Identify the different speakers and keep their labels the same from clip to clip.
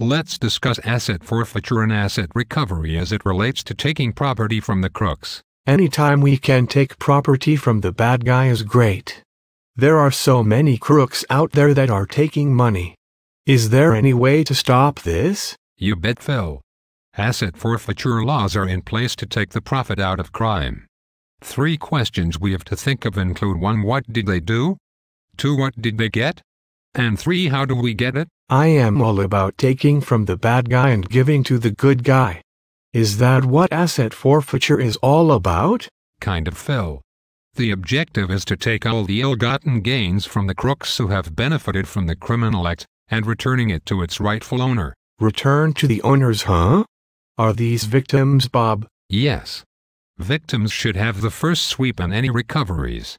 Speaker 1: Let's discuss asset forfeiture and asset recovery as it relates to taking property from the crooks.
Speaker 2: Anytime we can take property from the bad guy is great. There are so many crooks out there that are taking money. Is there any way to stop this?
Speaker 1: You bet, Phil. Asset forfeiture laws are in place to take the profit out of crime. 3 questions we have to think of include 1. What did they do? 2. What did they get? And 3. How do we get it?
Speaker 2: I am all about taking from the bad guy and giving to the good guy. Is that what asset forfeiture is all about?
Speaker 1: Kind of, Phil. The objective is to take all the ill-gotten gains from the crooks who have benefited from the criminal act and returning it to its rightful owner.
Speaker 2: Return to the owners, huh? Are these victims, Bob?
Speaker 1: Yes. Victims should have the first sweep on any recoveries.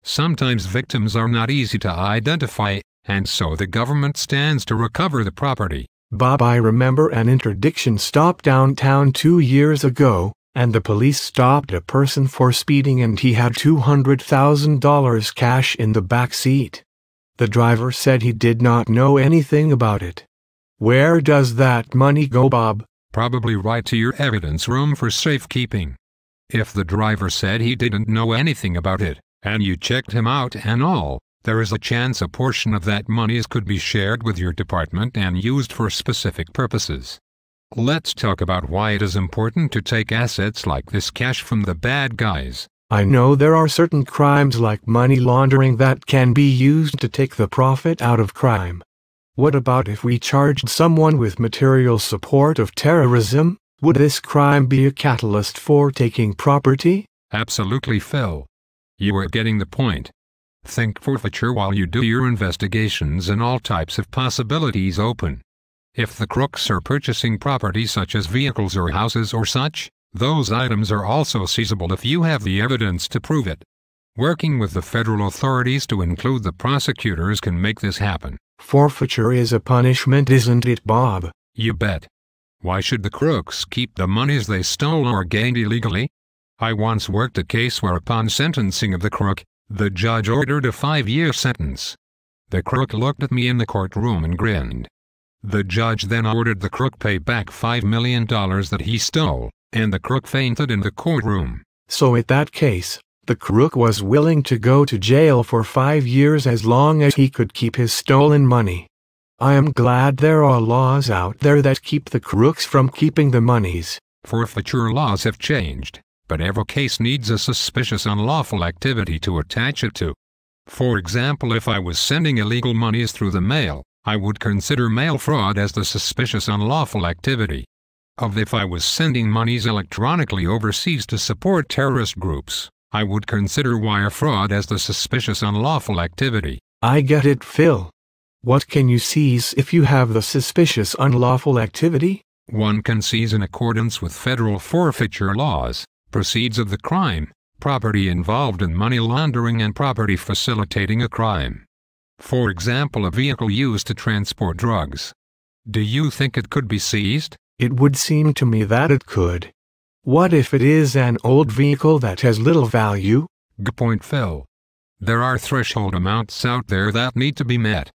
Speaker 1: Sometimes victims are not easy to identify, and so the government stands to recover the property.
Speaker 2: Bob, I remember an interdiction stop downtown 2 years ago, and the police stopped a person for speeding and he had $200,000 cash in the back seat. The driver said he did not know anything about it. Where does that money go, Bob?
Speaker 1: Probably right to your evidence room for safekeeping. If the driver said he didn't know anything about it, and you checked him out and all, there is a chance a portion of that money could be shared with your department and used for specific purposes. Let's talk about why it is important to take assets like this cash from the bad guys.
Speaker 2: I know there are certain crimes like money laundering that can be used to take the profit out of crime. What about if we charged someone with material support of terrorism? Would this crime be a catalyst for taking property?
Speaker 1: Absolutely, Phil. You are getting the point. Think forfeiture while you do your investigations and all types of possibilities open. If the crooks are purchasing property such as vehicles or houses or such, those items are also seizable if you have the evidence to prove it. Working with the federal authorities to include the prosecutors can make this happen.
Speaker 2: Forfeiture is a punishment, isn't it, Bob?
Speaker 1: You bet. Why should the crooks keep the monies they stole or gained illegally? I once worked a case where upon sentencing of the crook, the judge ordered a 5-year sentence. The crook looked at me in the courtroom and grinned. The judge then ordered the crook pay back $5 million that he stole, and the crook fainted in the courtroom.
Speaker 2: So in that case, the crook was willing to go to jail for 5 years as long as he could keep his stolen money. I am glad there are laws out there that keep the crooks from keeping the monies.
Speaker 1: Forfeiture laws have changed, but every case needs a suspicious unlawful activity to attach it to. For example, if I was sending illegal monies through the mail, I would consider mail fraud as the suspicious unlawful activity. If I was sending monies electronically overseas to support terrorist groups, I would consider wire fraud as the suspicious unlawful activity.
Speaker 2: I get it, Phil. What can you seize if you have the suspicious unlawful activity?
Speaker 1: One can seize in accordance with federal forfeiture laws, proceeds of the crime, property involved in money laundering and property facilitating a crime. For example, a vehicle used to transport drugs. Do you think it could be seized?
Speaker 2: It would seem to me that it could. What if it is an old vehicle that has little value?
Speaker 1: Good point, Phil. There are threshold amounts out there that need to be met.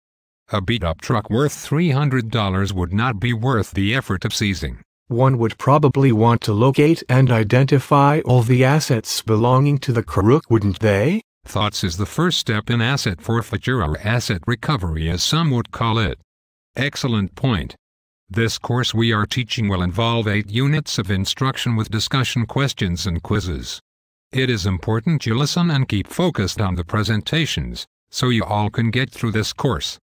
Speaker 1: A beat-up truck worth $300 would not be worth the effort of seizing.
Speaker 2: One would probably want to locate and identify all the assets belonging to the crook, wouldn't they?
Speaker 1: Thoughts is the first step in asset forfeiture or asset recovery, as some would call it. Excellent point. This course we are teaching will involve 8 units of instruction with discussion questions and quizzes. It is important you listen and keep focused on the presentations, so you all can get through this course.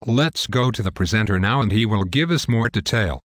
Speaker 1: Let's go to the presenter now and he will give us more detail.